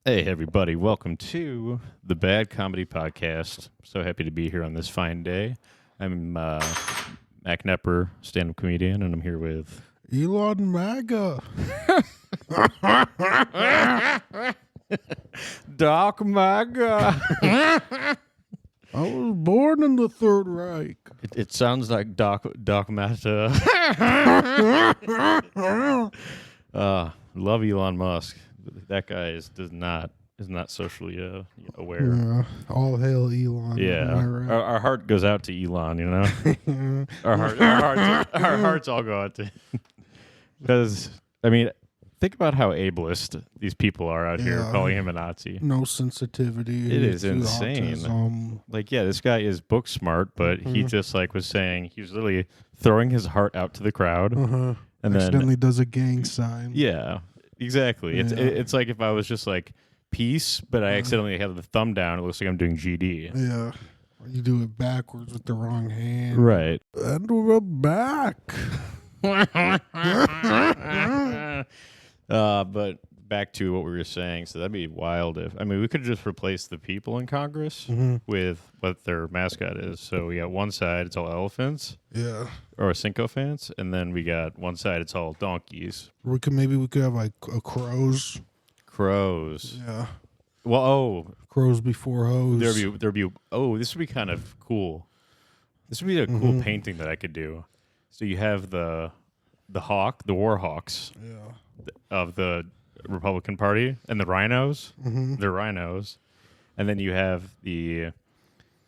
Hey, everybody. Welcome to the Bad Comedy Podcast. So happy to be here on this fine day. I'm Mac Nepper, stand-up comedian, and I'm here with... Elon MAGA. Doc MAGA. I was born in the Third Reich. It sounds like Doc Mata. Love Elon Musk. That guy is not socially aware. Yeah, all hail Elon. Yeah, Right? our heart goes out to Elon. You know, our hearts all go out to him. Because I mean, think about how ableist these people are out here calling him a Nazi. No sensitivity. It is to insane. autism. Like, yeah, this guy is book smart, but he just was saying he was literally throwing his heart out to the crowd, and accidentally then does a gang sign. yeah, exactly. Yeah. It's like if I was just like peace, but I accidentally have the thumb down. It looks like I'm doing GD. Yeah. You do it backwards with the wrong hand. Right. And we're back. But back to what we were saying. So that'd be wild if, I mean, we could just replace the people in Congress with what their mascot is. So we got one side, it's all elephants. Yeah. Or sycophants. And then we got one side, it's all donkeys. We could have like a crows. Crows. Yeah. Well, Crows before hoes. there'd be, this would be kind of cool. This would be a cool painting that I could do. So you have the hawk, the war hawks of the Republican Party, and the rhinos. They're rhinos. And then you have the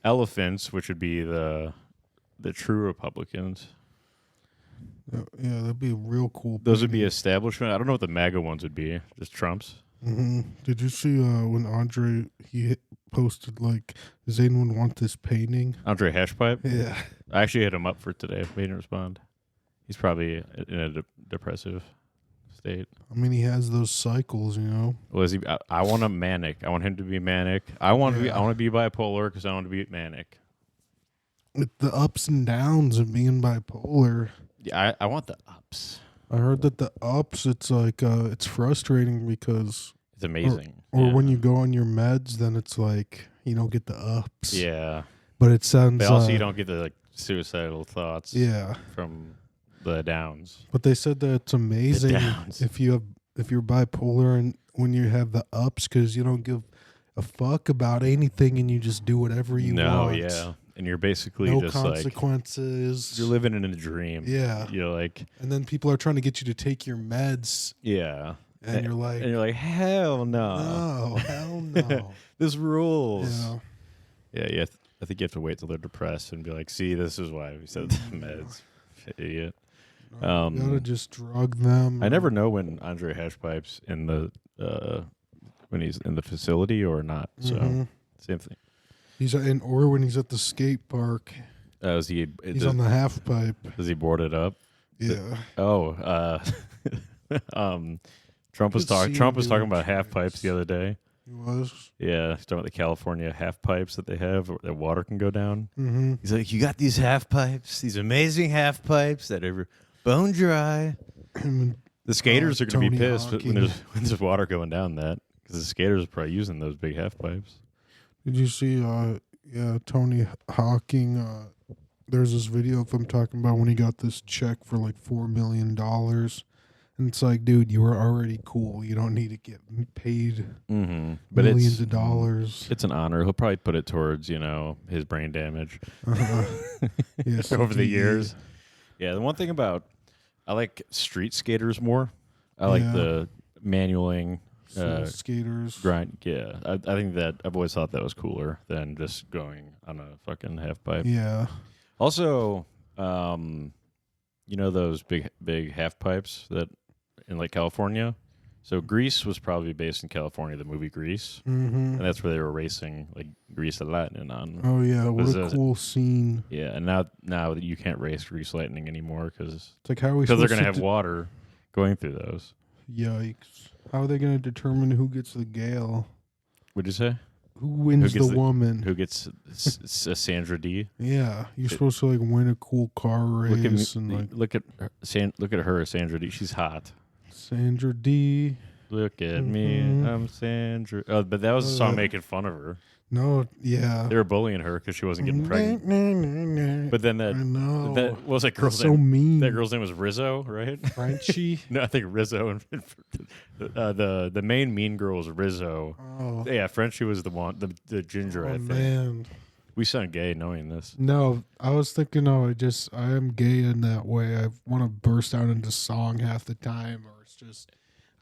elephants, which would be the true Republicans. Yeah, that'd be a real cool. Those would be establishment. I don't know what the MAGA ones would be. Just Trump's. Did you see when Andre posted like, does anyone want this painting? Andre Hashpipe? Yeah. I actually hit him up for today. He didn't respond. He's probably in a depressive state. I mean, he has those cycles, you know. Well, is he? I want a manic. I want him to be manic. I want to be bipolar because I want to be manic. With the ups and downs of being bipolar. Yeah, I want the ups. I heard that the ups, it's like it's frustrating because It's amazing. Or when you go on your meds, then it's like you don't get the ups. Yeah. But it sounds. But also, you don't get the suicidal thoughts. Yeah. From the downs. But they said that it's amazing if you're bipolar and when you have the ups because you don't give a fuck about anything and you just do whatever you want. No, yeah. And you're basically no just consequences. You're living in a dream. Yeah. You're like. And then people are trying to get you to take your meds. Yeah. And you're like, hell no. No, hell no. This rules. Yeah. Yeah, I think you have to wait till they're depressed and be like, see, this is why we said the meds. Idiot. No, you gotta just drug them. I never know when Andre Hashpipe's in the when he's in the facility or not. So same thing. He's when he's at the skate park. He's on the half pipe. Does he board it up? Yeah. Trump was talking about half pipes the other day. He was. Yeah, he's talking about the California half pipes that they have that water can go down. He's like, you got these half pipes, these amazing half pipes that are bone dry. The skaters are going to be pissed when there's water going down that because the skaters are probably using those big half pipes. Did you see? Tony Hawking. There's this video of him talking about when he got this check for like $4 million. And it's like, dude, you were already cool. You don't need to get paid but millions of dollars. It's an honor. He'll probably put it towards, his brain damage Yes, over the years. Yeah, the one thing about, I like street skaters more. I like the manualing. Skaters. Grind. Yeah, I think that I've always thought that was cooler than just going on a fucking half pipe. Yeah. Also, those big half pipes that in like California. So Grease was probably based in California, the movie Grease, and that's where they were racing like Grease Lightning on. Oh yeah, what a cool scene! Yeah, and now you can't race Grease Lightning anymore because it's like how are we because they're gonna have water going through those. Yikes! How are they gonna determine who gets the gale? What'd you say? Who wins the woman? Who gets Sandra D? Yeah, you're supposed to like win a cool car race look at her, Sandra D. She's hot. Sandra D. Look at me, I'm Sandra. Oh, but that was a song making fun of her. No, yeah. They were bullying her because she wasn't getting pregnant. But then that what was that girl's name? So mean. That girl's name was Rizzo, right? Frenchie. No, I think Rizzo. And the main mean girl was Rizzo. Oh. Yeah, Frenchie was the one, the ginger. I think. Man. We sound gay knowing this. No, I was thinking, I am gay in that way. I want to burst out into song half the time, or it's just.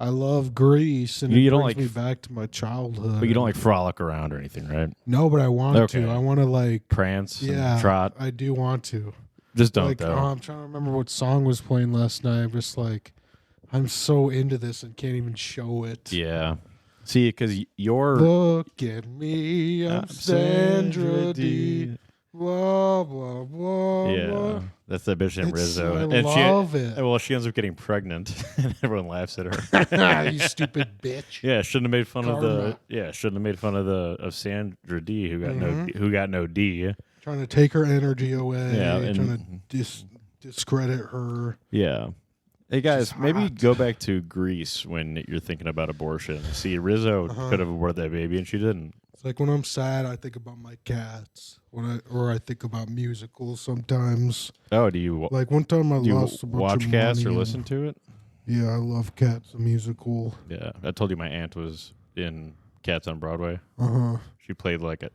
I love Grease, and it brings me back to my childhood. But you don't like frolic around or anything, right? No, but I want to. I want to like prance, and trot. I do want to. Just don't though. I'm trying to remember what song was playing last night. I'm just like, I'm so into this and can't even show it. Yeah. See, because you're look at me, I'm Sandra D. Blah blah blah. Yeah. Blah. That's that bitch named Rizzo. I love it. Well, she ends up getting pregnant, and everyone laughs at her. You stupid bitch. Yeah, shouldn't have made fun of the. Yeah, shouldn't have made fun of Sandra D, who got no D. Trying to take her energy away. Yeah, and trying to discredit her. Yeah. Hey guys, maybe go back to Greece when you're thinking about abortion. See, Rizzo could have aborted that baby, and she didn't. It's like when I'm sad, I think about my cats. Or I think about musicals sometimes. Oh, do you like one time I lost a bunch watch of Cats money or listen to it? Yeah, I love Cats, the musical. Yeah, I told you my aunt was in Cats on Broadway. She played like a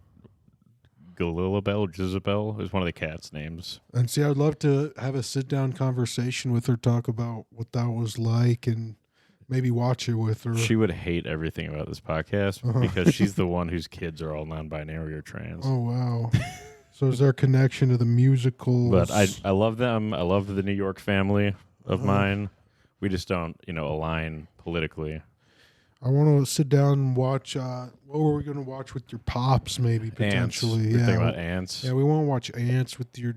Jezebel is one of the cats' names. And see, I'd love to have a sit-down conversation with her, talk about what that was like, and maybe watch it with her. She would hate everything about this podcast because she's the one whose kids are all non-binary or trans. Oh, wow. So is there a connection to the musicals? But I love them. I love the New York family of mine. We just don't, align politically. I want to sit down and watch. What were we going to watch with your pops? Maybe potentially. Ants. Think about Ants. Yeah, we want to watch Ants with your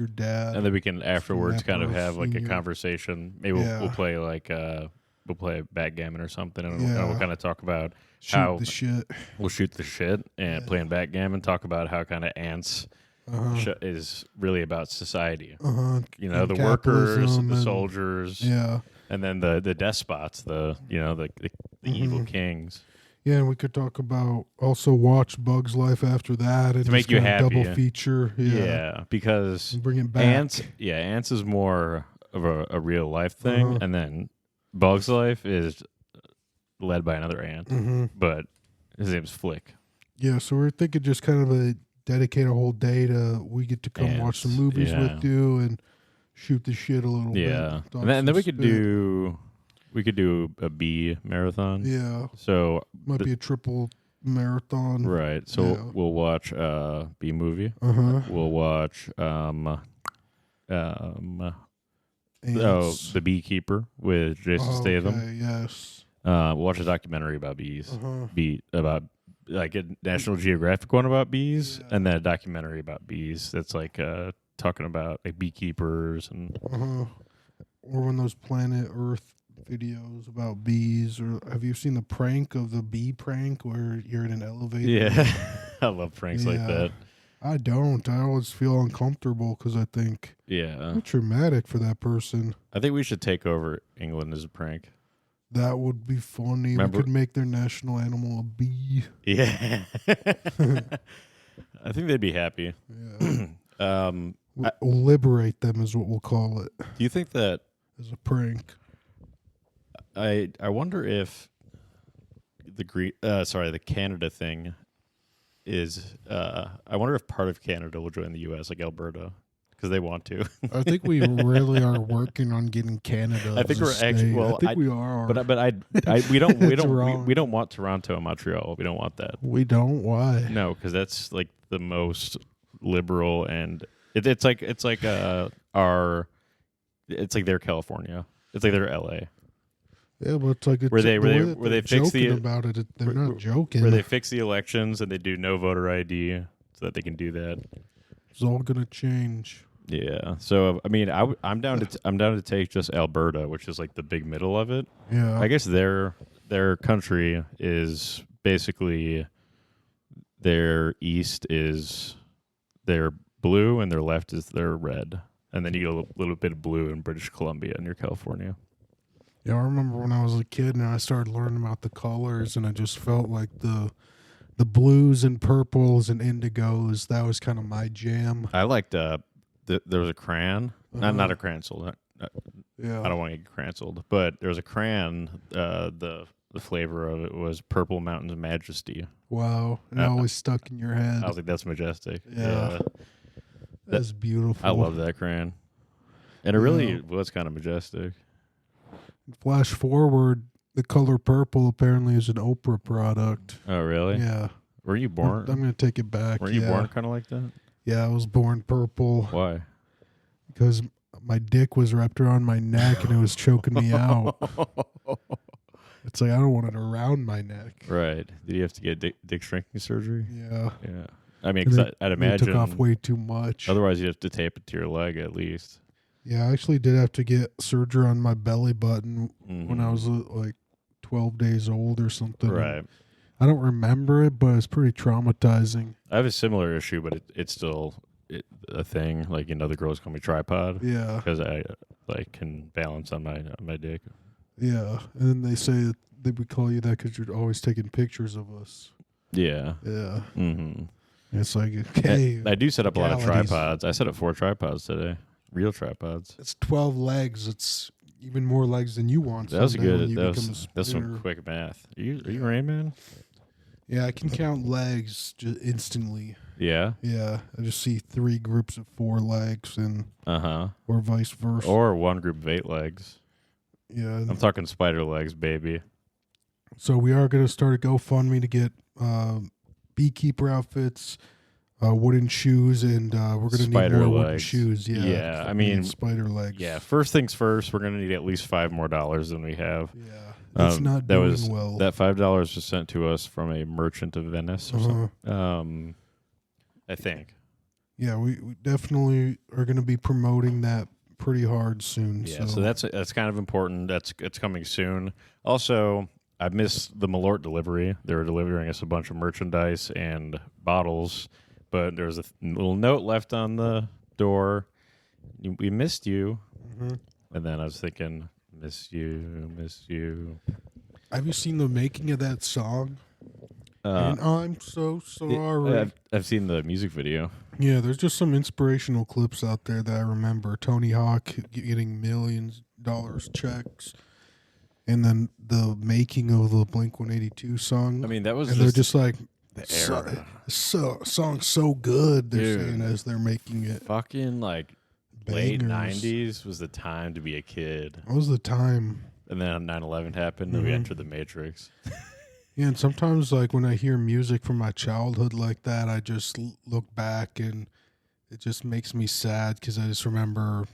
dad. And then we can afterwards kind of have like a conversation. Maybe we'll play like we'll play backgammon or something, and we'll kind of talk about how the shit. We'll shoot the shit and playing backgammon. Talk about how kind of Ants is really about society. The workers, the soldiers. Yeah. And then the despots, the evil kings. Yeah, and we could talk about also watch Bug's Life after that and to make you happy. Double feature. Yeah, because and bring it back. Ants is more of a real life thing, and then Bug's Life is led by another ant, but his name's Flick. Yeah, so we're thinking just kind of dedicate a whole day to we get to come watch some movies with you and shoot the shit a little bit. Yeah, and then we could do a bee marathon. Yeah, so might be a triple marathon. Right. So we'll watch bee movie. We'll watch The Beekeeper with Jason Statham. Yes. We'll watch a documentary about bees. About like a National Geographic one about bees, and then a documentary about bees that's like talking about like beekeepers and or one of those Planet Earth videos about bees. Or have you seen the prank of the bee prank where you're in an elevator? Yeah, I love pranks like that. I don't. I always feel uncomfortable because I think it's traumatic for that person. I think we should take over England as a prank. That would be funny. Remember? We could make their national animal a bee. Yeah. I think they'd be happy. Yeah. We'll liberate them is what we'll call it. Do you think that as a prank? I wonder if the Canada thing is I wonder if part of Canada will join the U.S. like Alberta because they want to. I think we really are working on getting Canada. I think we're actually. Well, I think we are. But we don't want Toronto and Montreal. We don't want that. We don't. Why? No, because that's like the most liberal and it's like their California. It's like their LA. Yeah, but it's like where they fix the about it. They're not joking. Where they fix the elections and they do no voter ID so that they can do that. It's all gonna change. Yeah. So I mean, I'm down to take just Alberta, which is like the big middle of it. Yeah. I guess their country is basically their east is their blue and their left is their red, and then you get a little bit of blue in British Columbia near California. Yeah, I remember when I was a kid and I started learning about the colors, and I just felt like the blues and purples and indigos, that was kind of my jam. I liked there was a crayon, not a cransel. Yeah. I don't want to get cranseled, but there was a crayon. The flavor of it was Purple Mountains Majesty. Wow. And it always stuck in your head. I was like, that's majestic. Yeah. That's beautiful. I love that crayon. And it really was kind of majestic. Flash forward, the color purple apparently is an Oprah product. Oh, really? Yeah. Were you born? I'm going to take it back. Were you born kind of like that? Yeah, I was born purple. Why? Because my dick was wrapped around my neck and it was choking me out. It's like I don't want it around my neck. Right. Did you have to get dick shrinking surgery? Yeah. Yeah. I mean, because I'd imagine. It took off way too much. Otherwise, you'd have to tape it to your leg at least. Yeah, I actually did have to get surgery on my belly button when I was like 12 days old or something. Right. I don't remember it, but it's pretty traumatizing. I have a similar issue, but it's still a thing. Like, the girls call me tripod. Yeah. Because I can balance on my dick. Yeah, and then they say that they would call you that because you're always taking pictures of us. Yeah. Yeah. Mm-hmm. It's like, okay. I do set up a lot of tripods. I set up 4 tripods today. Real tripods. It's 12 legs. It's even more legs than you want. That was good. That's some quick math. Are you Rain Man? Yeah, I can count legs just instantly. Yeah? Yeah, I just see 3 groups of 4 legs and or vice versa. Or 1 group of 8 legs. Yeah. I'm talking spider legs, baby. So we are going to start a GoFundMe to get beekeeper outfits, wooden shoes, and we're going to need more wooden shoes. Yeah. Yeah, I mean, spider legs. Yeah, first things first, we're going to need at least $5 more than we have. Yeah. That's not doing well. That $5 was sent to us from a merchant of Venice or something. I think. Yeah, we definitely are going to be promoting that pretty hard soon. Yeah, so that's kind of important. It's coming soon. Also, I missed the Malort delivery. They were delivering us a bunch of merchandise and bottles, but there was a little note left on the door. We missed you. Mm-hmm. And then I was thinking, miss you. Have you seen the making of that song? And I'm so sorry. I've seen the music video. Yeah, there's just some inspirational clips out there that I remember. Tony Hawk getting $millions checks. And then the making of the Blink-182 song. I mean, that was and they're just like, the song's so good, they're saying as they're making it. Fucking like late 90s was the time to be a kid. What was the time? And then 9/11 happened and we entered the Matrix. Yeah, and sometimes like when I hear music from my childhood like that, I just look back and it just makes me sad because I just remember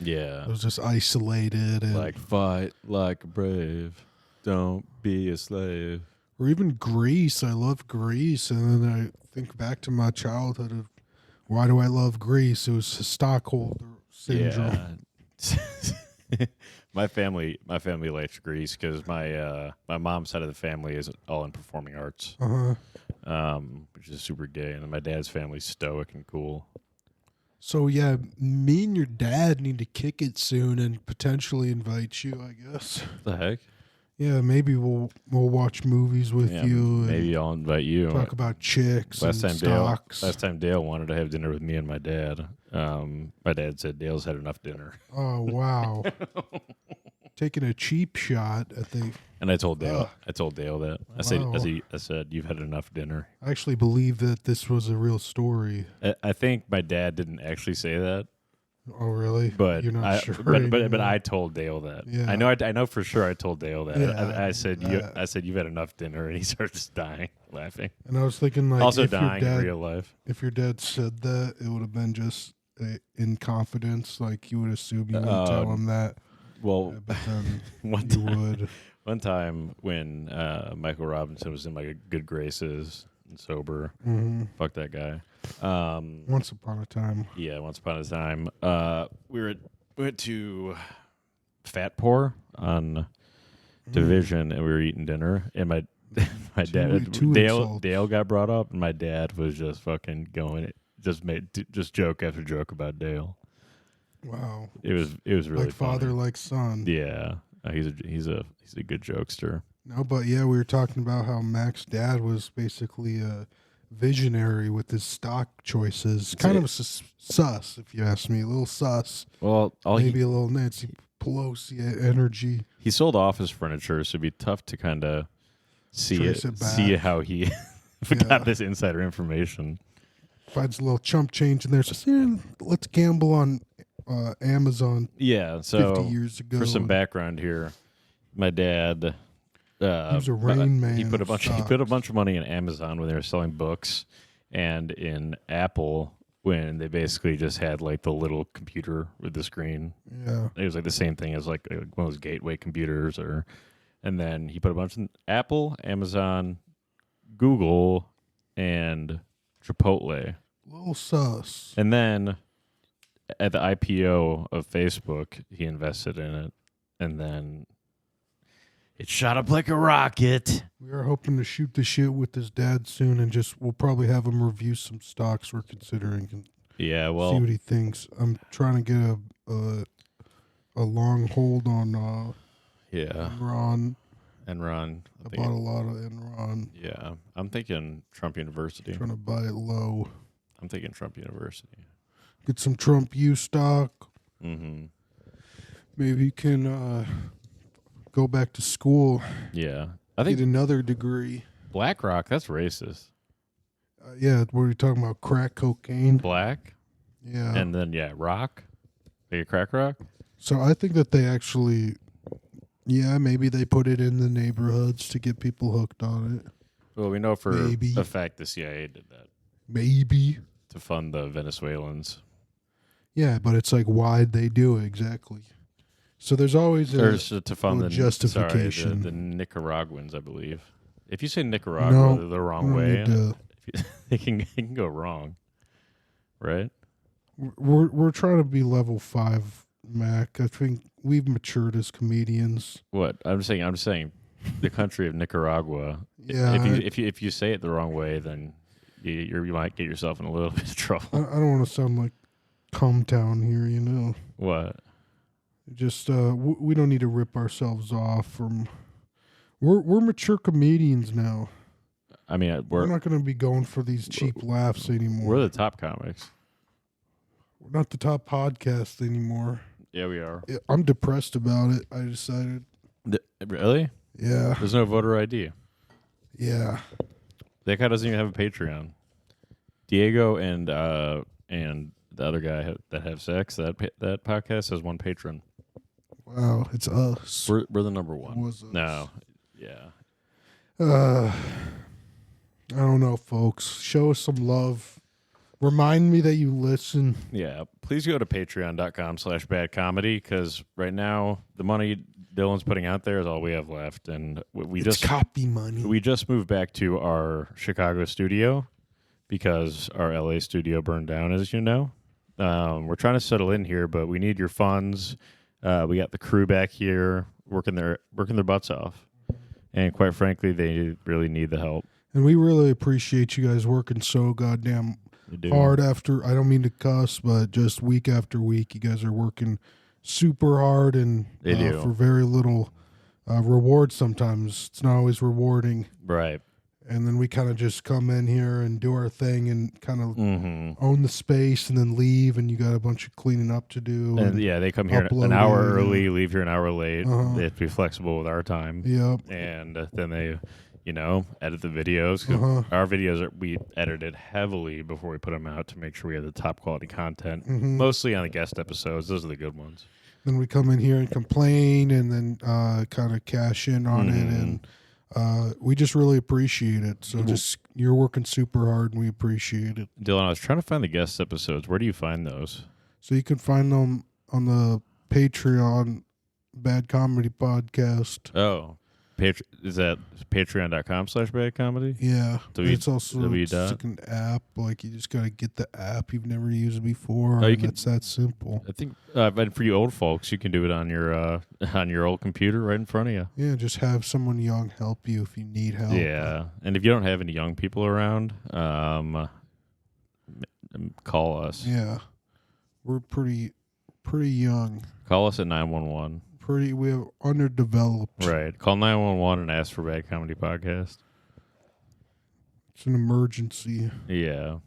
I was just isolated. And like, fight like a brave, don't be a slave. Or even Grease. I love Grease. And then I think back to my childhood of why do I love Grease? It was Stockholder syndrome. Yeah. My family likes Grease because my mom's side of the family is all in performing arts, which is super gay, and then my dad's family's stoic and cool. So yeah, me and your dad need to kick it soon and potentially invite you, I guess. What the heck? Yeah, maybe we'll watch movies with you. Maybe I'll invite you. Talk about chicks and stocks. Last time Dale wanted to have dinner with me and my dad. My dad said Dale's had enough dinner. Oh wow. Taking a cheap shot at the. And I told Dale. That. I said you've had enough dinner. I actually believe that this was a real story. I think my dad didn't actually say that. Oh really? But you're not sure. But I told Dale that. Yeah. I know for sure. I told Dale that. Yeah, I said you've had enough dinner, and he started just dying laughing. And I was thinking like also dying in real life. If your dad said that, it would have been just in confidence. Like you would assume you wouldn't tell him that. Well, but then would. One time when Michael Robinson was in my good graces and sober, fuck that guy. Once upon a time. Yeah, once upon a time. We went to Fat Pour on Division, and we were eating dinner, and my dad Dale got brought up, and my dad was just fucking going, just joke after joke about Dale. Wow. It was really like father, funny. like son. Yeah, he's a good jokester. No, but yeah, we were talking about how Mac's dad was basically a visionary with his stock choices. Kind of sus, if you ask me. A little sus. Well, Maybe a little Nancy Pelosi energy. He sold office furniture, so it'd be tough to kind of see how he got this insider information. Finds a little chump change in there. Says, yeah, let's gamble on Amazon. Yeah, so 50 years ago. For some background here, my dad. He was a Rain Man. He put a bunch of money in Amazon when they were selling books, and in Apple when they basically just had like the little computer with the screen. Yeah, it was like the same thing as like one of those gateway computers, and then he put a bunch in Apple, Amazon, Google, and Chipotle. Little sus. And then at the IPO of Facebook, he invested in it, and then it shot up like a rocket. We are hoping to shoot the shit with his dad soon, and we'll probably have him review some stocks we're considering. And yeah, well, see what he thinks. I'm trying to get a long hold on Enron. Enron. I bought a lot of Enron. Yeah, I'm thinking Trump University. Trying to buy it low. I'm thinking Trump University. Get some Trump U stock. Mm-hmm. Maybe you can go back to school. Yeah, I think get another degree. BlackRock, that's racist. Yeah, what are you talking about? Crack cocaine? Black? Yeah. And then, rock? Like a crack rock? So I think that they actually, maybe they put it in the neighborhoods to get people hooked on it. Well, we know for a fact the CIA did that. Maybe. To fund the Venezuelans. Yeah, but it's like, why'd they do it exactly? So there's always to fund justification. The Nicaraguans, I believe. If you say Nicaragua the wrong way, it can go wrong, right? We're trying to be level 5, Mac. I think we've matured as comedians. What I'm saying, the country of Nicaragua. Yeah. If you say it the wrong way, then you might get yourself in a little bit of trouble. I don't want to sound like Cumtown here, you know. What? Just we don't need to rip ourselves off from. We're mature comedians now. I mean, we're not going to be going for these cheap laughs anymore. We're the top comics. We're not the top podcast anymore. Yeah, we are. I'm depressed about it. I decided. Really? Yeah. There's no voter ID. Yeah. That guy doesn't even have a Patreon. Diego and the other guy that have sex, that podcast has one patron. Wow, it's us. We're the number one. It was us. No, yeah. I don't know, folks. Show us some love. Remind me that you listen. Yeah, please go to patreon.com/badcomedy because right now the money Dylan's putting out there is all we have left, and it's copy money. We just moved back to our Chicago studio because our LA studio burned down, as you know. We're trying to settle in here, but we need your funds. We got the crew back here working their butts off, and quite frankly, they really need the help. And we really appreciate you guys working so goddamn hard after. I don't mean to cuss, but just week after week, you guys are working super hard and for very little reward. Sometimes it's not always rewarding, right? And then we kind of just come in here and do our thing and kind of own the space and then leave, and you got a bunch of cleaning up to do. And they come here an hour early, leave here an hour late. They have to be flexible with our time. Yep. And then they, edit the videos. Our videos, we edited heavily before we put them out to make sure we have the top quality content, mostly on the guest episodes. Those are the good ones. Then we come in here and complain and then kind of cash in on it, and we just really appreciate it. So you're working super hard, and we appreciate it. Dylan, I was trying to find the guest episodes. Where do you find those? So you can find them on the Patreon, Bad Comedy Podcast. Oh, is that patreon.com/badcomedy? Yeah. It's also like an app. Like, you just got to get the app. You've never used it before. It's that simple. I think for you old folks, you can do it on your old computer right in front of you. Yeah, just have someone young help you if you need help. Yeah, and if you don't have any young people around, call us. Yeah. We're pretty pretty young. Call us at 911. We're underdeveloped. Right. Call 911 and ask for Bad Comedy Podcast. It's an emergency. Yeah.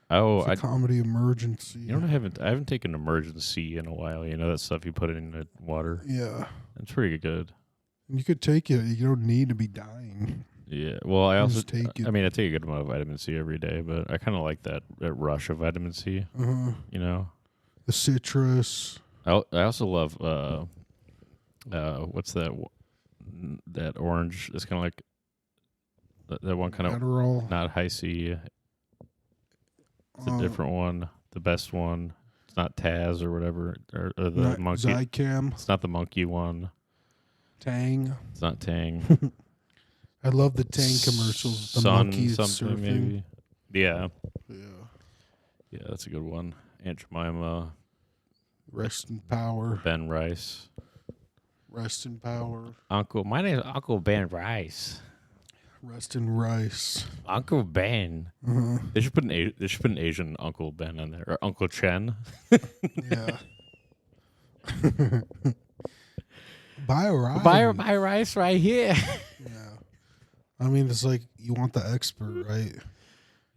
It's a comedy emergency. You know, I haven't taken emergency in a while. You know that stuff you put in the water. Yeah. It's pretty good. You could take it. You don't need to be dying. Yeah. Well, I also take it. I mean, I take a good amount of vitamin C every day, but I kind of like that rush of vitamin C. You know, the citrus. I also love what's that orange? It's kind of like that one kind of Adderall. Not high C. It's a different one. The best one. It's not Taz or whatever or the monkey. Zycam. It's not the monkey one. Tang. It's not Tang. I love the Tang commercials. The monkeys surfing. Maybe. Yeah. Yeah. Yeah, that's a good one. Aunt Jemima. Rest in power. Ben Rice. Rest in power. My name is Uncle Ben Rice. Rest in rice. Uncle Ben. They should put an Asian Uncle Ben on there or Uncle Chen. Yeah. Buy rice. Buy rice right here. Yeah. I mean, it's like you want the expert, right?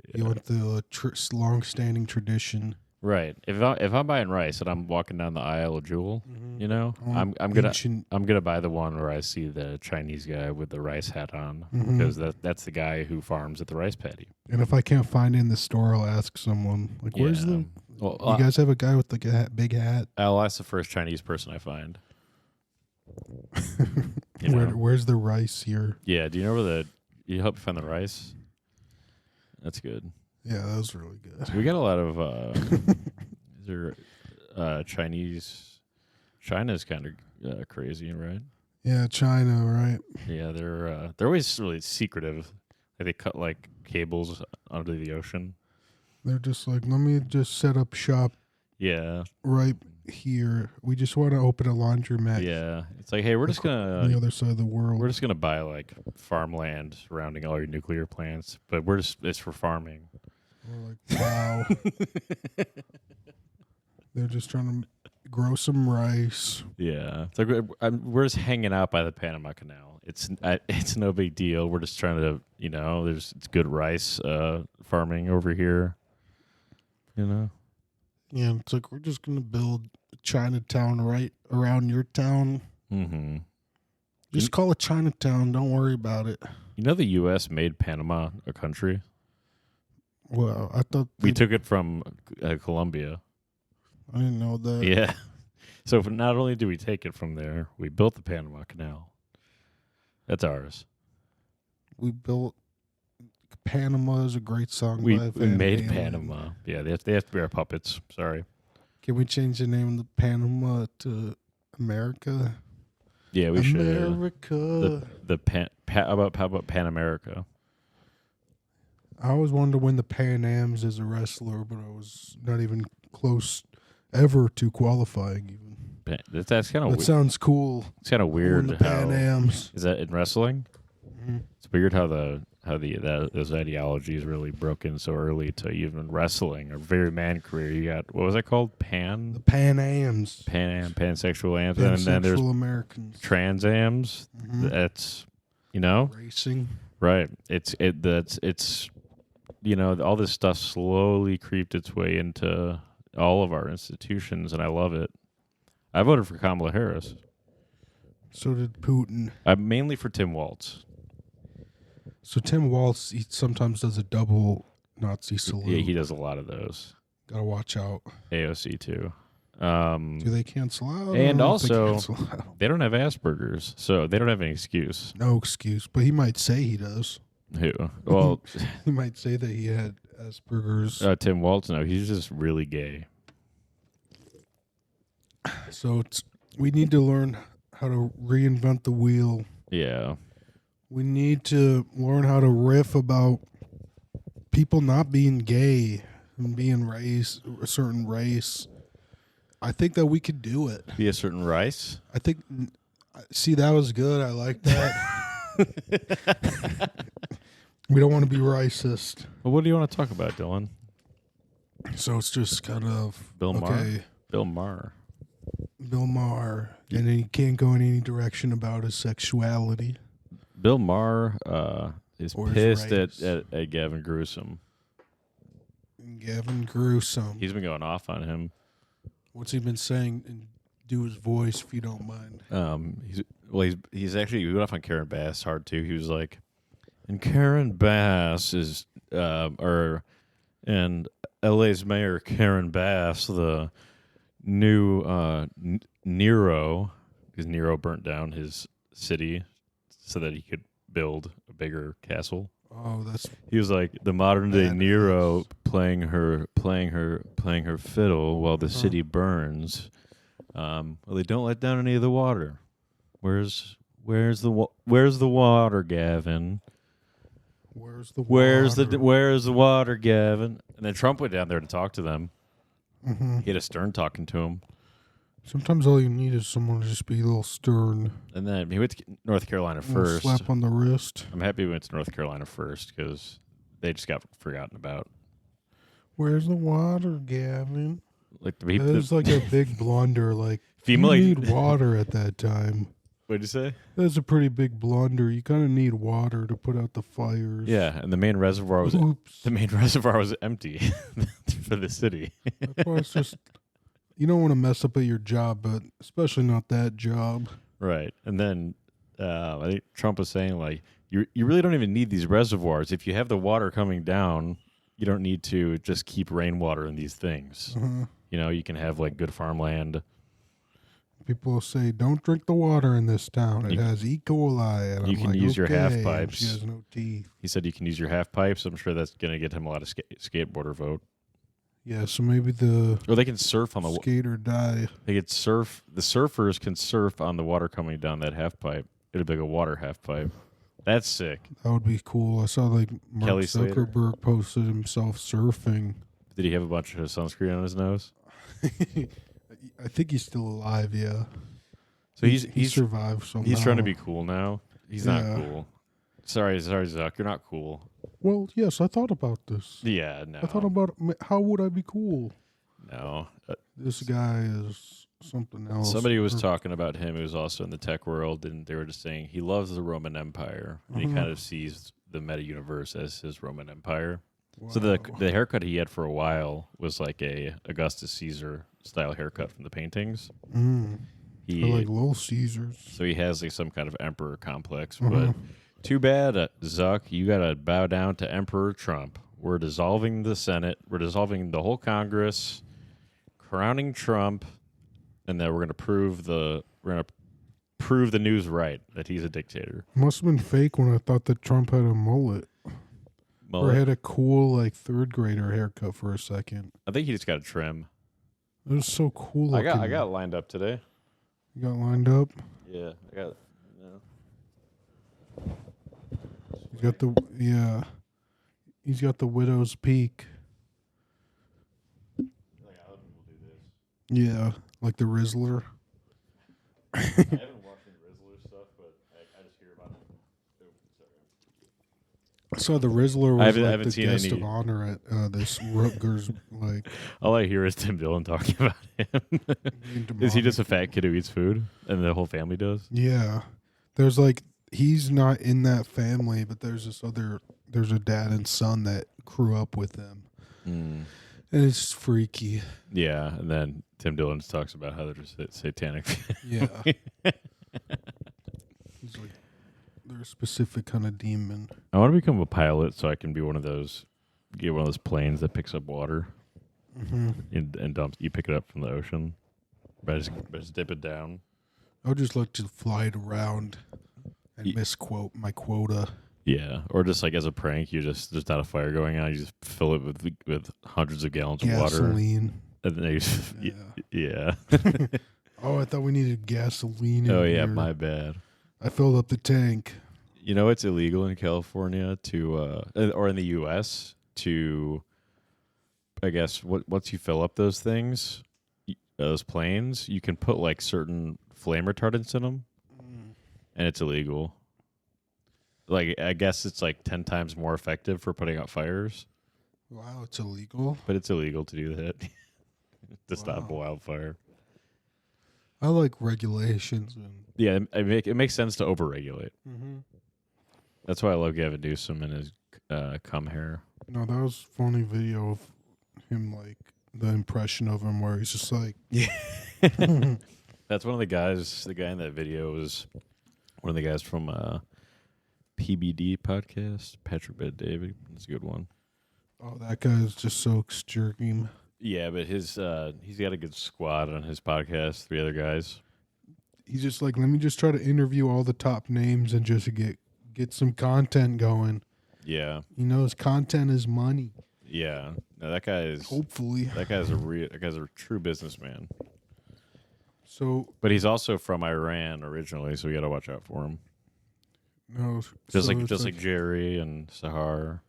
Yeah. You want the long-standing tradition. Right. If I'm buying rice and I'm walking down the aisle of Jewel, you know, I'm gonna buy the one where I see the Chinese guy with the rice hat on because that's the guy who farms at the rice paddy. And if I can't find it in the store, I'll ask someone like, "Where's the? Well, you guys have a guy with like a big hat?" I'll ask the first Chinese person I find. Where's the rice here? Yeah. Do you know where you help me find the rice? That's good. Yeah, that was really good. So we got a lot of Chinese. China's kind of crazy, right? Yeah, China, right? Yeah, they're always really secretive. Like they cut like cables under the ocean. They're just like, let me just set up shop. Yeah. Right here. We just want to open a laundromat. Yeah. It's like, hey, we're just gonna on the other side of the world. We're just gonna buy like farmland surrounding all your nuclear plants, but it's for farming. We're like, wow. They're just trying to grow some rice. Yeah, it's like we're just hanging out by the Panama Canal. It's no big deal. We're just trying to, you know, it's good rice farming over here. You know. Yeah, it's like we're just gonna build a Chinatown right around your town. Mm-hmm. Just call it Chinatown. Don't worry about it. You know, the U.S. made Panama a country. Well, I thought we took it from Colombia. I didn't know that. Yeah. So not only do we take it from there, we built the Panama Canal. That's ours. We built Panama is a great song. We made Panama. Yeah, they have to be our puppets. Sorry. Can we change the name of the Panama to America? Yeah, we should. America. How about Pan America? I always wanted to win the Pan Ams as a wrestler, but I was not even close ever to qualifying. Even that's kind of. That sounds cool. It's kind of weird. The Pan Ams. Is that in wrestling? Mm-hmm. It's weird how those ideologies really broke in so early to even wrestling or very man career. You got, what was that called? The Pan Ams. Pansexual Ams. And then there's Americans. Trans Ams. Mm-hmm. That's, you know, racing. Right. It's you know, all this stuff slowly creeped its way into all of our institutions, and I love it. I voted for Kamala Harris. So did Putin. I'm mainly for Tim Walz. So Tim Walz, he sometimes does a double Nazi salute. Yeah, he does a lot of those. Gotta watch out. AOC too. Do they cancel out? And also, they don't have Asperger's, so they don't have any excuse. No excuse, but he might say he does. Who? Well, he might say that he had Asperger's. Tim Walz, no, he's just really gay. So we need to learn how to reinvent the wheel. Yeah. We need to learn how to riff about people not being gay and being a certain race. I think that we could do it. Be a certain race? I think. See, that was good. I like that. We don't want to be racist. Well, what do you want to talk about, Dylan? So it's just kind of Bill Maher. Bill Maher. Bill Maher. And then he can't go in any direction about his sexuality. Bill Maher is Or his pissed rights. at Gavin Newsom. Gavin Newsom. He's been going off on him. What's he been saying? And do his voice if you don't mind. He's actually he went off on Karen Bass hard too. He was like, and Karen Bass is and LA's mayor Karen Bass, the new Nero, because Nero burnt down his city so that he could build a bigger castle. Oh, he was like the modern day Badass. Nero playing her fiddle while the city burns. Well, they don't let down any of the water. Where's the water, Gavin? Where's the water, Gavin? And then Trump went down there to talk to them. Mm-hmm. He had a Stern talking to him. Sometimes all you need is someone to just be a little stern. And then he went to North Carolina first. Slap on the wrist. I'm happy he went to North Carolina first because they just got forgotten about. Where's the water, Gavin? Like That was like a big blunder. Like, female, you need water at that time. What'd you say? That's a pretty big blunder. You kind of need water to put out the fires. Yeah, and the main reservoir was empty for the city. That's why it's just, you don't want to mess up at your job, but especially not that job. Right. And then I think Trump was saying, like, you really don't even need these reservoirs. If you have the water coming down, you don't need to just keep rainwater in these things. Uh-huh. You know, you can have, like, good farmland. People say, don't drink the water in this town. It has E. coli. And you I'm can like, use your half okay. pipes. She has no teeth. He said you can use your half pipes. I'm sure that's going to get him a lot of skateboarder vote. Yeah, so maybe Or they can surf on the skate or die. They could surf. The surfers can surf on the water coming down that half pipe. It'd be like a water half pipe. That's sick. That would be cool. I saw like Mark Kelly Slater. Zuckerberg posted himself surfing. Did he have a bunch of sunscreen on his nose? I think he's still alive, yeah. So he survived somehow. He's trying to be cool now. He's not cool. Sorry, Zuck. You're not cool. Well, yes, I thought about this. Yeah, no. I thought about how would I be cool? No. This guy is something else. Somebody was talking about him who was also in the tech world, and they were just saying he loves the Roman Empire, and he kind of sees the meta universe as his Roman Empire. Wow. So the haircut he had for a while was like a Augustus Caesar style haircut from the paintings. I like Little Caesars. So he has like some kind of emperor complex, but too bad, Zuck. You gotta bow down to Emperor Trump. We're dissolving the Senate. We're dissolving the whole Congress, crowning Trump, and then we're gonna prove the news right that he's a dictator. Must have been fake when I thought that Trump had a mullet. Or had a cool like third grader haircut for a second. I think he just got a trim. It was so cool. I got lined up today. You got lined up? Yeah, I got. He's got the He's got the widow's peak. Yeah, like the Rizzler. I haven't watched any Rizzler stuff, but I just hear about it. I saw the Rizzler was I haven't the seen guest any of honor at this Rutgers. Like, all I hear is Tim Dillon talking about him. Is he just a fat kid who eats food, and the whole family does? Yeah, there's like he's not in that family, but there's a dad and son that grew up with him, and it's freaky. Yeah, and then Tim Dillon talks about how they're just satanic. Yeah, he's like they're a specific kind of demon. I want to become a pilot so I can be get one of those planes that picks up water and dumps. You pick it up from the ocean, but I just dip it down. I would just like to fly it around and misquote my quota. Yeah, or just like as a prank, there's not a fire going on. You just fill it with hundreds of gallons of water. Gasoline. And then yeah. Oh, I thought we needed gasoline. Oh yeah, here. my bad. I filled up the tank. You know it's illegal in California or in the U.S. to, I guess, once you fill up those things, those planes, you can put like certain flame retardants in them, and it's illegal. Like, I guess it's like 10 times more effective for putting out fires. Wow, it's illegal. But it's illegal to do that. to stop a wildfire. I like regulations. Yeah, it makes sense to overregulate. Mm-hmm. That's why I love Gavin Newsom and his cum hair. No, that was a funny video of him, like, the impression of him where he's just like... Yeah. That's one of the guys, the guy in that video was one of the guys from PBD podcast, Patrick Bet David. That's a good one. Oh, that guy is just so extreme. Yeah, but his he's got a good squad on his podcast, 3 other guys. He's just like, let me just try to interview all the top names and just get some content going. Yeah. He knows content is money. Yeah. No, that guy is hopefully that guy's a true businessman. So, but he's also from Iran originally, so we got to watch out for him. No, just like Jerry and Sahar.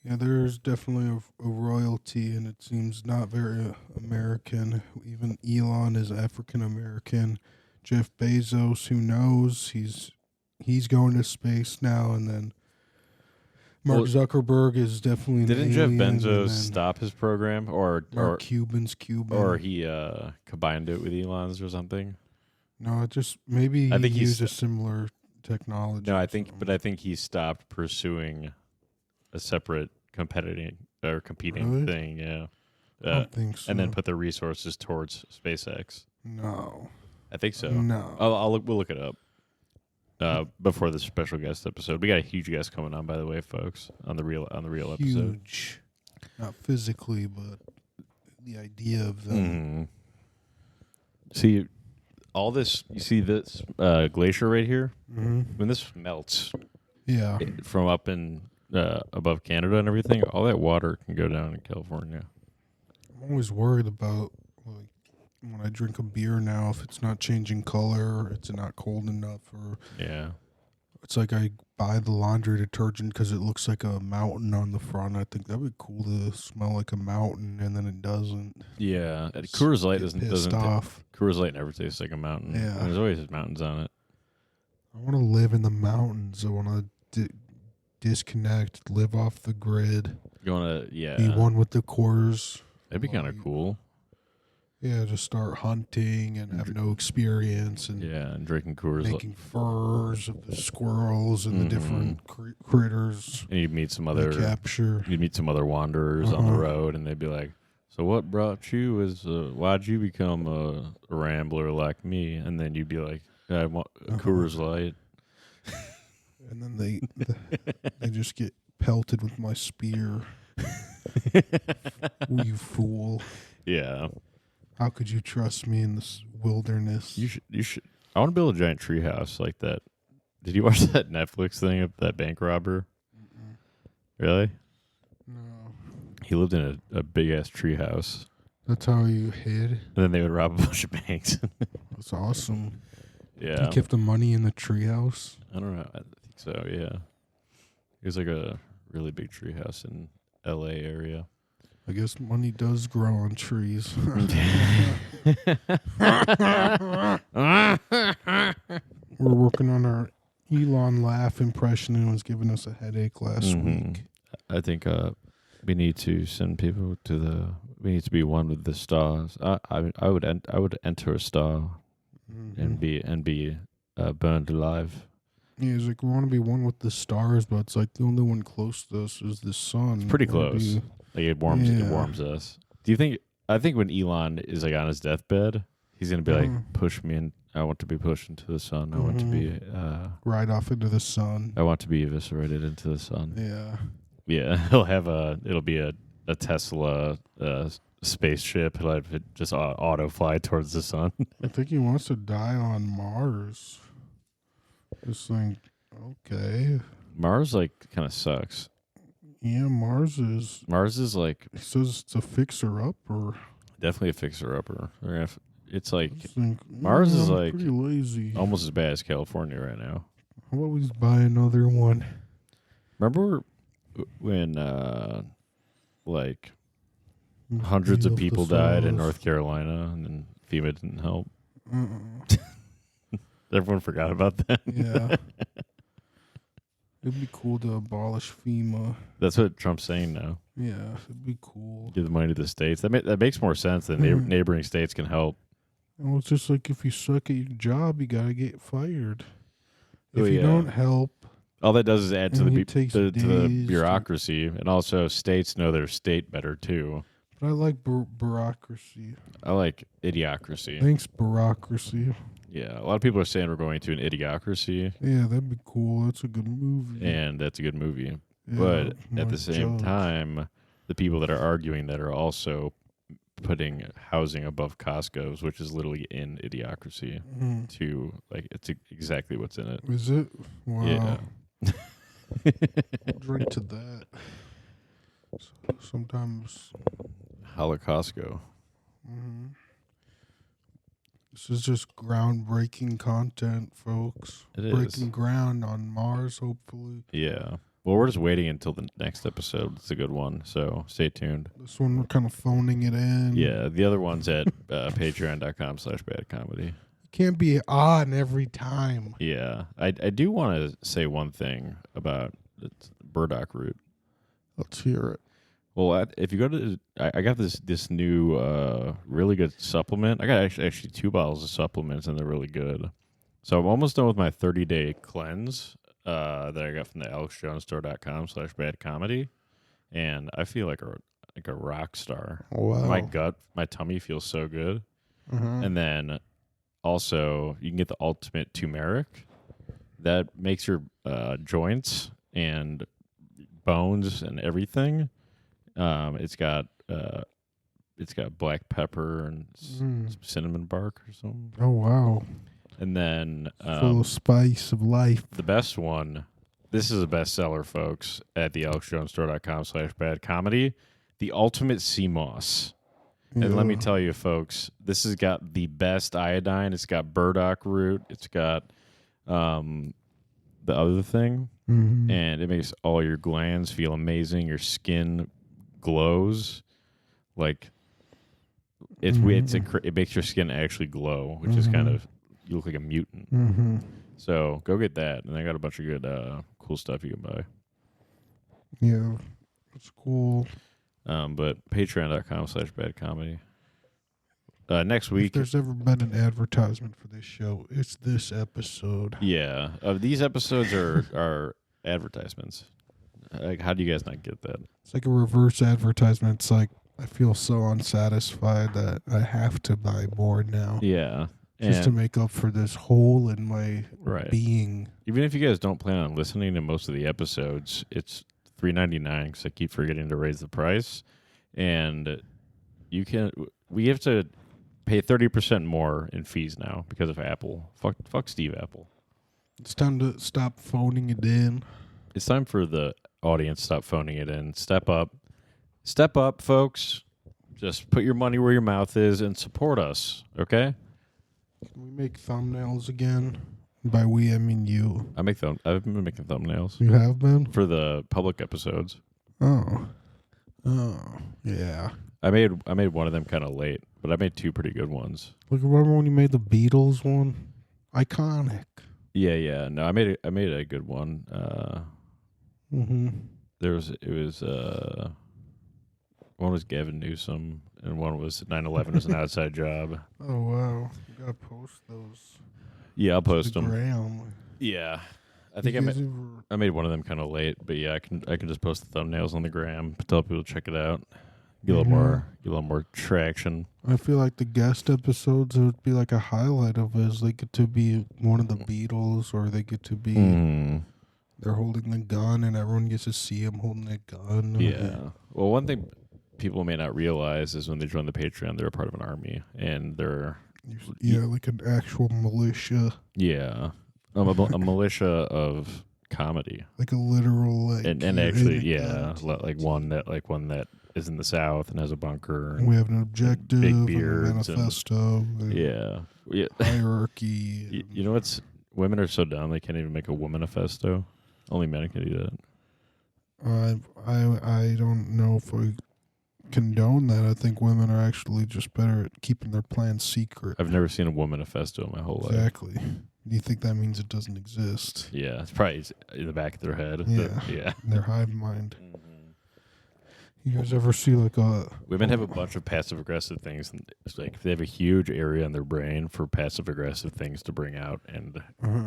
Yeah, there's definitely a royalty, and it seems not very American. Even Elon is African American. Jeff Bezos, who knows? He's going to space now, and then Mark Zuckerberg is definitely. Didn't Jeff Bezos stop his program, or Cuban, or he combined it with Elon's or something? No, just maybe I think he used a similar technology. No, I think he stopped pursuing a separate competing thing. Yeah, I don't think so. And then put the resources towards SpaceX. No, I think so. No, we'll look it up. Before the special guest episode, we got a huge guest coming on. By the way, folks, on the real episode. Huge, not physically, but the idea of them. See, all this. You see this glacier right here? Mm-hmm. When this melts, from up in above Canada and everything, all that water can go down in California. I'm always worried about when I drink a beer now, if it's not changing color, or it's not cold enough, or it's like I buy the laundry detergent because it looks like a mountain on the front. I think that'd be cool to smell like a mountain, and then it doesn't. Yeah, Coors Light doesn't Coors Light never tastes like a mountain. Yeah, and there's always mountains on it. I want to live in the mountains. I want to disconnect, live off the grid. You want to, be one with the Coors. That'd be kind of cool. Yeah, just start hunting and have no experience, and and drinking Coors, making furs of the squirrels and the different critters. And you'd meet some other capture. You'd meet some other wanderers on the road, and they'd be like, "So what brought you? Why'd you become a rambler like me?" And then you'd be like, "I want a Coors Light." And then they just get pelted with my spear. You fool! Yeah. How could you trust me in this wilderness? You should. I want to build a giant tree house like that. Did you watch that Netflix thing of that bank robber? Mm-mm. Really? No. He lived in a big ass tree house. That's how you hid? And then they would rob a bunch of banks. That's awesome. Yeah. He kept the money in the tree house? I don't know. I think so, yeah. It was like a really big tree house in LA area. I guess money does grow on trees. We're working on our Elon laugh impression, and it was giving us a headache last week. I think we need to send people we need to be one with the stars. I would enter a star and be burned alive. Yeah, it's like we want to be one with the stars, but it's like the only one close to us is the sun. It's pretty close. Like it warms us. Do you think? I think when Elon is like on his deathbed, he's gonna be like, "Push me, and I want to be pushed into the sun. I want to be right off into the sun. I want to be eviscerated into the sun." Yeah. It'll be a Tesla spaceship. It'll have it just auto fly towards the sun. I think he wants to die on Mars. Just like, okay. Mars like kind of sucks. Yeah, Mars is like, it says it's a fixer-upper. Definitely a fixer-upper. It's like, Mars is like pretty lazy. Almost as bad as California right now. I'll always buy another one. Remember when like hundreds of people died in North Carolina and then FEMA didn't help? Everyone forgot about that. Yeah. It'd be cool to abolish FEMA. That's what Trump's saying now. Yeah, it'd be cool. Give the money to the states. That makes more sense than neighboring states can help. Well, it's just like if you suck at your job, you gotta get fired. Oh, If you don't help, all that does is add to the to the bureaucracy, and also states know their state better too. But I like bureaucracy. I like idiocracy. Thanks, bureaucracy. Yeah, a lot of people are saying we're going to an idiocracy. Yeah, that'd be cool. That's a good movie. And that's a good movie. Yeah, but at the same time, the people that are arguing that are also putting housing above Costco's, which is literally in idiocracy, to like it's exactly what's in it. Is it? Wow. Yeah. I'll drink to that. Sometimes. Holocostco. This is just groundbreaking content, folks. It is. Breaking ground on Mars, hopefully. Yeah. Well, we're just waiting until the next episode. It's a good one, so stay tuned. This one, we're kind of phoning it in. Yeah, the other one's at patreon.com/badcomedy. You can't be on every time. Yeah. I do want to say one thing about the burdock root. Let's hear it. Well, if you go to, I got this new really good supplement. I got actually 2 bottles of supplements, and they're really good. So I'm almost done with my 30-day cleanse that I got from the alexjonesstore.com/badcomedy, and I feel like a rock star. Wow. My tummy feels so good. And then also you can get the ultimate turmeric that makes your joints and bones and everything. It's got black pepper and some cinnamon bark or something. Oh, wow. And then full of spice of life. The best one, this is a bestseller, folks, at the alexjonesstore.com/badcomedy, the ultimate sea moss. Yeah. And let me tell you, folks, this has got the best iodine. It's got burdock root. It's got the other thing. And it makes all your glands feel amazing. Your skin glows. Like, it makes your skin actually glow, which is kind of, you look like a mutant. So go get that. And I got a bunch of good, cool stuff you can buy. Yeah, that's cool. But patreon.com/badcomedy. Next week. If there's ever been an advertisement for this show, it's this episode. Yeah. These episodes are advertisements. Like, how do you guys not get that? It's like a reverse advertisement. It's like, I feel so unsatisfied that I have to buy more now. Yeah. Just to make up for this hole in my being. Even if you guys don't plan on listening to most of the episodes, it's $3.99 because I keep forgetting to raise the price. And we have to pay 30% more in fees now because of Apple. Fuck Steve Apple. It's time to stop phoning it in. It's time for the audience to stop phoning it in. Step up. Step up, folks. Just put your money where your mouth is and support us, okay? Can we make thumbnails again? By we, I mean you. I've been making thumbnails. You have been? For the public episodes. Oh, yeah. I made one of them kind of late, but I made 2 pretty good ones. Like, remember when you made the Beatles one? Iconic. Yeah. No, I made a good one. One was Gavin Newsom, and one was 9/11 was an outside job. Oh wow, you gotta post those. Yeah, I'll post them. Gram. Yeah, I think I made one of them kind of late, but yeah, I can just post the thumbnails on the gram, tell people to check it out, get a little more traction. I feel like the guest episodes would be like a highlight of it. They get to be one of the Beatles, or they get to be they're holding the gun, and everyone gets to see them holding the gun. Yeah. Well, one thing people may not realize is when they join the Patreon, they're a part of an army, and they're like an actual militia. Yeah, a militia of comedy, like a literal and actually, like one that is in the South and has a bunker. And we have an objective, big beards, a manifesto, yeah, hierarchy. You know what's? Women are so dumb they can't even make a womanifesto. Only men can do that. I don't know if we condone that. I think women are actually just better at keeping their plans secret. I've never seen a womanifesto in my whole life. Exactly. Do you think that means it doesn't exist? Yeah, it's probably in the back of their head. Yeah. Their hive mind. Mm-hmm. You guys ever see like a... Women have a bunch of passive-aggressive things. And it's like they have a huge area in their brain for passive-aggressive things to bring out and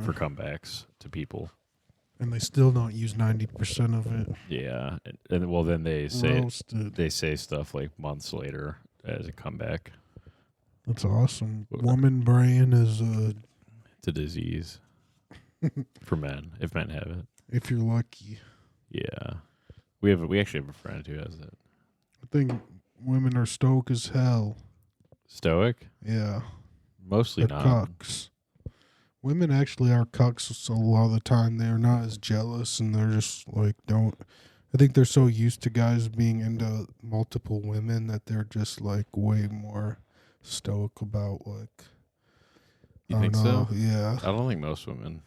for comebacks to people. And they still don't use 90% of it. Yeah. And well, then they say stuff like months later as a comeback. That's awesome. Woman brain is it's a disease for men, if men have it. If you're lucky. Yeah. We actually have a friend who has it. I think women are stoic as hell. Stoic? Yeah. Mostly they're not. Cucks. Women actually are cucks, so a lot of the time they're not as jealous and they're just like I think they're so used to guys being into multiple women that they're just like way more stoic about like. You think so? Yeah. I don't think most women.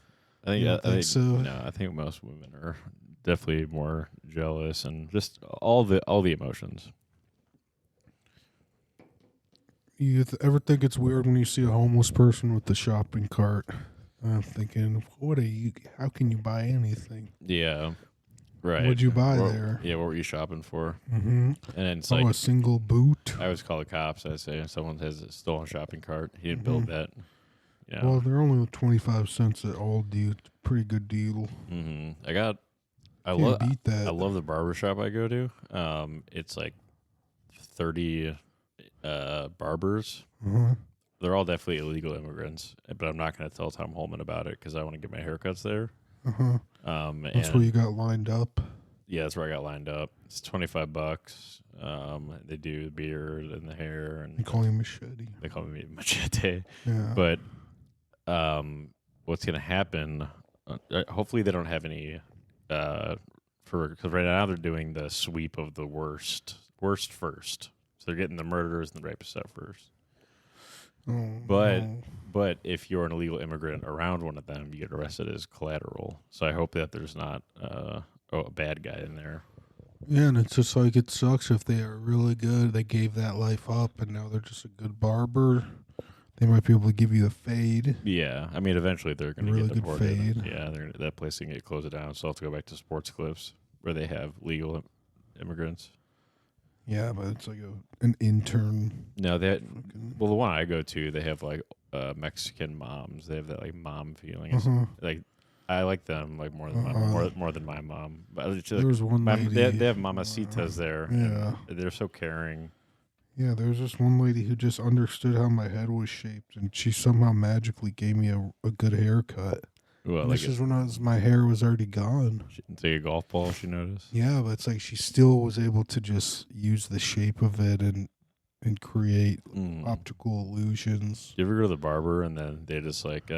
I think so. No, I think most women are definitely more jealous and just all the emotions. You ever think it's weird when you see a homeless person with the shopping cart? I'm thinking, how can you buy anything? Yeah. Right. What'd you buy there? Yeah, what were you shopping for? Mm-hmm. And it's a single boot. I always call the cops. I say someone has a stolen shopping cart. He didn't build that. Yeah. Well, they're only 25 cents at Aldi. It's a pretty good deal. Mm-hmm. I beat that. I love the barbershop I go to. It's like 30 barbers. Uh-huh. They're all definitely illegal immigrants, but I'm not going to tell Tom Holman about it because I want to get my haircuts there. Uh-huh. That's where you got lined up. Yeah, that's where I got lined up. It's $25. They do the beard and the hair, and they call you Machete. They call me Machete. Yeah. But what's going to happen? Hopefully, they don't have any. Because right now they're doing the sweep of the worst first. So they're getting the murderers and the rapists out first. Oh, but if you're an illegal immigrant around one of them, you get arrested as collateral. So I hope that there's not a bad guy in there. Yeah, and it's just like it sucks if they are really good. They gave that life up, and now they're just a good barber. They might be able to give you the fade. Yeah, I mean, eventually they're going to really get deported. Good fade. Yeah, that place can get closed down. So I'll have to go back to Sports Clips where they have legal immigrants. Yeah, but it's like an intern. No, the one I go to, they have like Mexican moms. They have that like mom feeling. Uh-huh. Like I like them like more than more than my mom. But there was one lady. They have mamacitas there. Yeah, they're so caring. Yeah, there was this one lady who just understood how my head was shaped, and she somehow magically gave me a good haircut. Well, this is when my hair was already gone. It's like a golf ball, she noticed. Yeah, but it's like she still was able to just use the shape of it and create optical illusions. You ever go to the barber and then they just like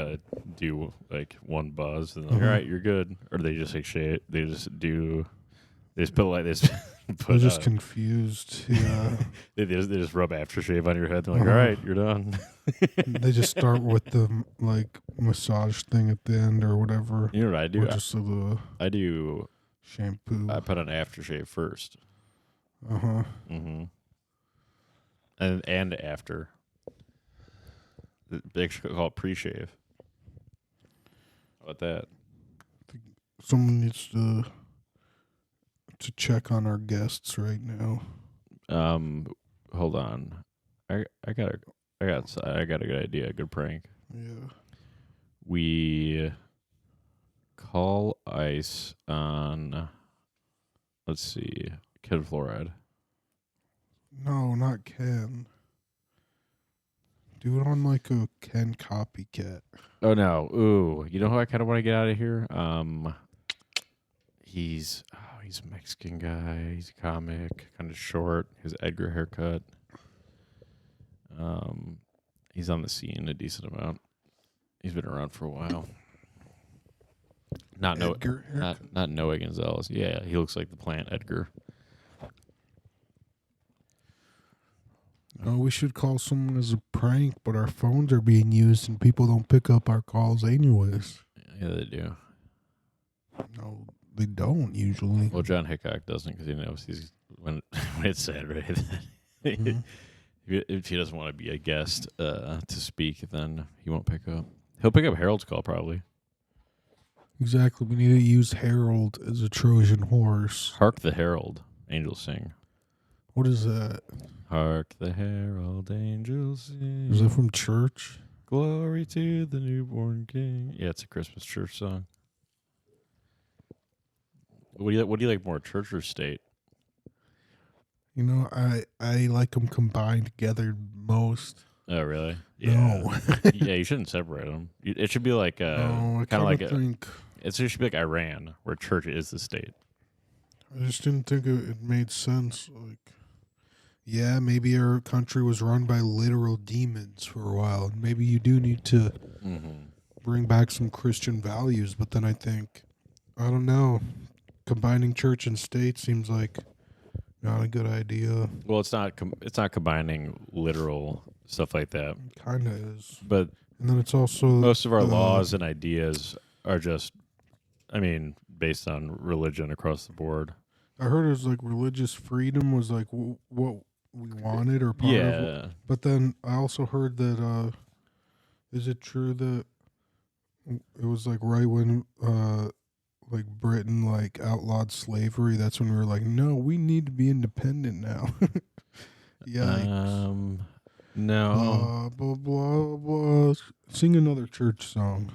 do like one buzz and like, all right, you're good, or they just like shave? They just put like this. They're just confused. Yeah, they just rub aftershave on your head. They're like, all right, you're done. They just start with the like massage thing at the end or whatever. You know what I do? I do shampoo. I put on aftershave first. Mm-hmm. And after. They actually call it pre-shave. How about that? Someone needs to check on our guests right now. Hold on. I got a good idea, a good prank. Yeah. We call ice on, let's see, Ken Fluoride. No, not Ken. Do it on like a Ken copycat. Oh no. Ooh. You know who I kinda want to get out of here? He's a Mexican guy. He's a comic, kind of short. His Edgar haircut. He's on the scene a decent amount. He's been around for a while. Not Noah Gonzalez. Yeah, he looks like the plant Edgar. Oh, we should call someone as a prank, but our phones are being used and people don't pick up our calls anyways. Yeah, they do. No, they don't usually. Well, John Hickok doesn't because he knows when it's Saturday. Mm-hmm. If he doesn't want to be a guest to speak, then he won't pick up. He'll pick up Harold's call probably. Exactly. We need to use Harold as a Trojan horse. Hark the herald, angels sing. What is that? Hark the herald, angels sing. Is that from church? Glory to the newborn king. Yeah, it's a Christmas church song. What do you like more, church or state? You know, I like them combined together most. Oh, really? Yeah. No. Yeah, you shouldn't separate them. It should be like kind of like it should be like Iran, where church is the state. I just didn't think it made sense. Like, yeah, maybe our country was run by literal demons for a while, and maybe you do need to bring back some Christian values. But then I think, I don't know, combining church and state seems like not a good idea. Well, it's not combining literal stuff like that. Kind of is. But and then it's also most of our laws and ideas are just, based on religion across the board. I heard it was like religious freedom was like what we wanted or part of it. But then I also heard that, is it true that it was like right when like Britain like outlawed slavery, that's when we were like, no, we need to be independent now. Yikes. No. Blah, blah, blah. Sing another church song.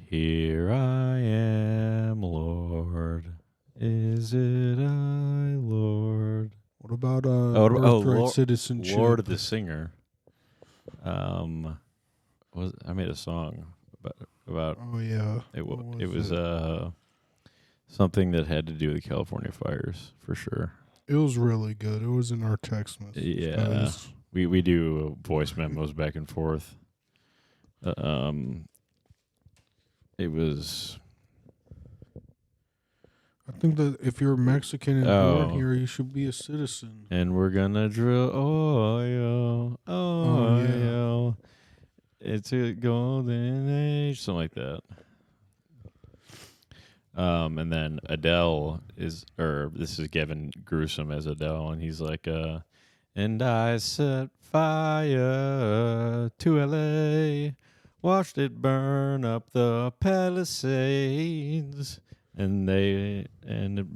Here I am, Lord. Is it I, Lord? What about birthright citizenship? Lord the singer. I made a song about. Oh yeah. It was something that had to do with California fires for sure. It was really good. It was in our text message. Yeah. We do voice memos back and forth. It was. I think that if you're Mexican and born here, you should be a citizen. And we're gonna drill oil. Yeah. It's a golden age, something like that. And then Adele this is Gavin Gruesome as Adele, and he's like, and I set fire to L.A., watched it burn up the Palisades, and it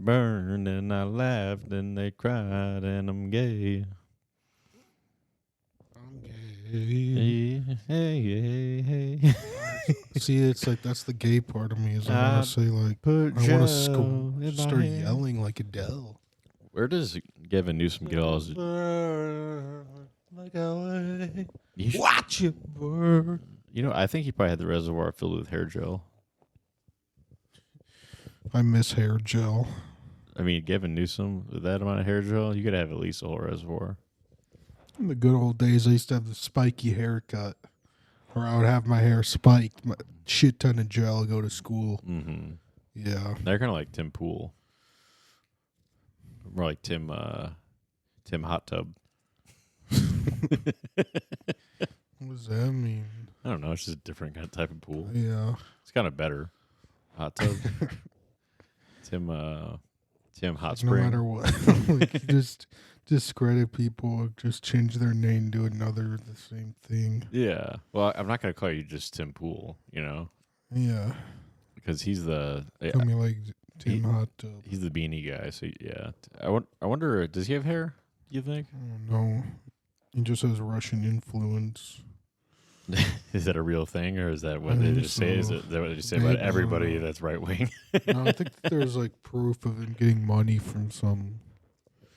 burned, and I laughed, and they cried, and I'm gay. Hey. See, it's like that's the gay part of me. Is I want to say like I want to start yelling like Adele. Where does Gavin Newsom get all his? Watch it burn. You know, I think he probably had the reservoir filled with hair gel. I miss hair gel. I mean, Gavin Newsom with that amount of hair gel, you could have at least a whole reservoir. In the good old days, I used to have the spiky haircut, or I would have my hair spiked, my shit ton of gel, go to school. Mm-hmm. Yeah, they're kind of like Tim Pool, more like Tim Hot Tub. What does that mean? I don't know. It's just a different kind of type of pool. Yeah, it's kind of better. Hot tub. Tim Hot Spring. No matter what, like, just discredit people, just change their name to the same thing. Yeah. Well, I'm not going to call you just Tim Pool, you know? Yeah. Because he's the... Call me like Tim Hot Tub. He's the beanie guy, so yeah. I wonder, does he have hair, do you think? No. He just has Russian influence. Is that a real thing, or is that what they just say? Is that what they just say about everybody that's right-wing? No, I think there's like proof of him getting money from some...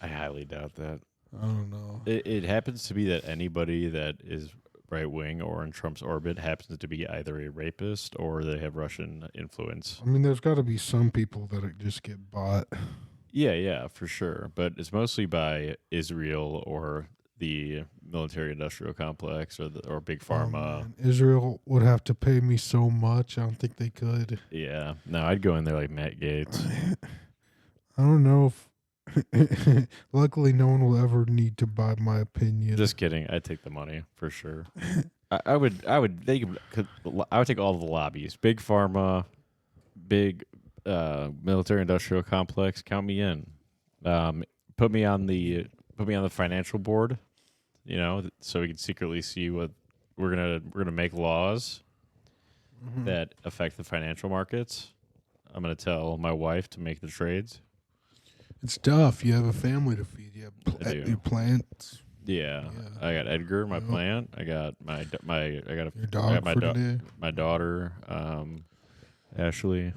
I highly doubt that. I don't know. It happens to be that anybody that is right-wing or in Trump's orbit happens to be either a rapist or they have Russian influence. I mean, there's got to be some people that just get bought. Yeah, for sure. But it's mostly by Israel or the military-industrial complex or Big Pharma. Oh, Israel would have to pay me so much. I don't think they could. Yeah. No, I'd go in there like Matt Gaetz. I don't know if... Luckily, no one will ever need to buy my opinion. Just kidding. I'd take the money for sure. I would take all the lobbies. Big Pharma, big military-industrial complex. Count me in. Put me on the financial board. You know, so we can secretly see what we're gonna make laws. that affect the financial markets. I'm going to tell my wife to make the trades. It's tough. You have a family to feed. You have your plants. Yeah. I got Edgar, my plant. I got my your dog today. My daughter, Ashley.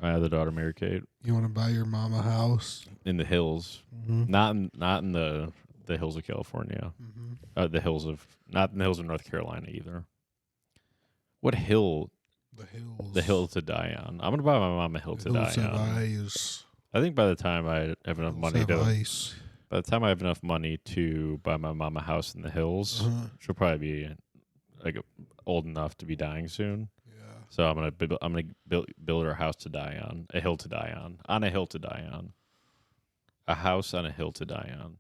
My other daughter, Mary Kate. You want to buy your mom a house in the hills, not in the hills of California, not in the hills of North Carolina either. What hill? The hills. The hill to die on. I'm gonna buy my mom a hill to die on. Ice. I think by the time I have enough money ice. By the time I have enough money to buy my mom a house in the hills, she'll probably be like old enough to be dying soon. Yeah. So I'm gonna build her a house to die on, a hill to die on a hill to die on, a house on a hill to die on.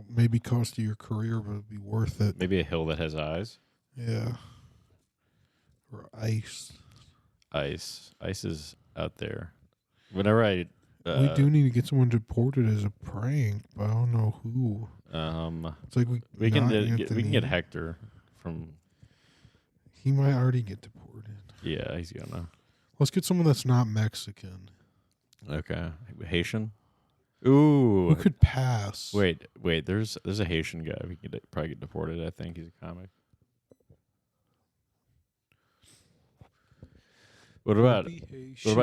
Maybe cost you your career, but it'd be worth it. Maybe a hill that has eyes. Yeah. Or ice. Ice is out there. Whenever I we do need to get someone deported as a prank, but I don't know who. It's like we can get Hector from. He might already get deported. Yeah, he's gonna. Let's get someone that's not Mexican. Okay, Haitian. Ooh, who could pass? Wait. There's a Haitian guy. We could probably get deported. I think he's a comic. What about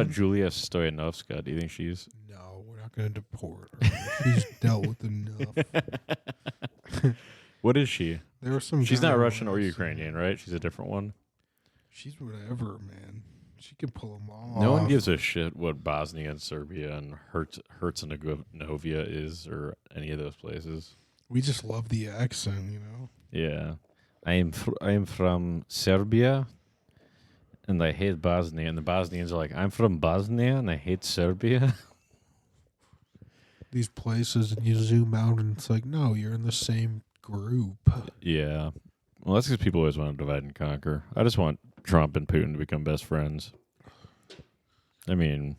Julia Stoyanovska? Do you think she's? No, we're not going to deport her. She's dealt with enough. What is she? There are some. She's not Russian or Ukrainian, right? She's a different one. She's whatever, man. She can pull them all. No one gives a shit what Bosnia and Serbia and Herzegovina is, or any of those places. We just love the accent, you know. Yeah, I am from Serbia. And I hate Bosnia. And the Bosnians are like, I'm from Bosnia and I hate Serbia. These places, and you zoom out and it's like, no, you're in the same group. Yeah. Well, that's because people always want to divide and conquer. I just want Trump and Putin to become best friends. I mean,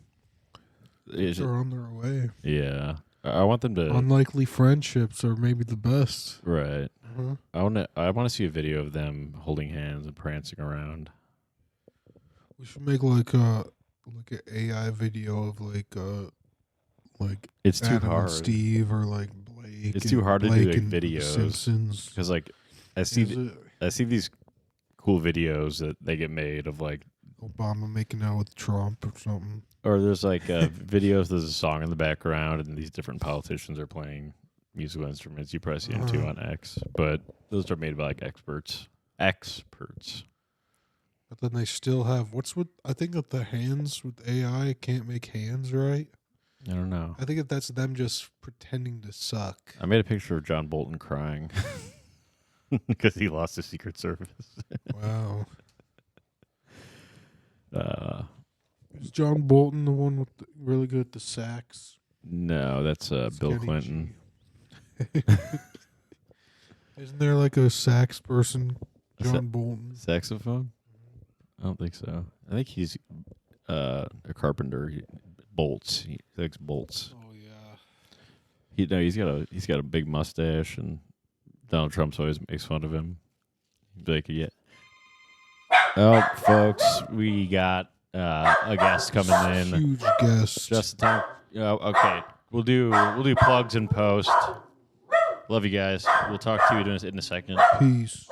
they're on their way. Yeah. I want them to. Unlikely friendships are maybe the best. Right. I want to see a video of them holding hands and prancing around. We should make like an AI video of like it's Adam too hard. And Steve or like Blake. It's too hard to do like videos. Simpsons. Because like I see these cool videos that they get made of like Obama making out with Trump or something. Or there's like videos. There's a song in the background, and these different politicians are playing musical instruments. You probably see them too on X, but those are made by like experts. But then they still have I think that the hands with AI can't make hands right. I don't know. I think that's them just pretending to suck. I made a picture of John Bolton crying because he lost the Secret Service. Wow. Is John Bolton the one with really good at the sax? No, that's Bill Clinton. Isn't there like a sax person, John Bolton? Saxophone? I don't think so. I think he's a carpenter. Bolts. He likes bolts. Oh yeah. He's got a big mustache, and Donald Trump always makes fun of him. He's like, yeah. Oh, folks, we got a guest coming in. Huge guest. Just in time. Okay, we'll do plugs in post. Love you guys. We'll talk to you in a second. Peace.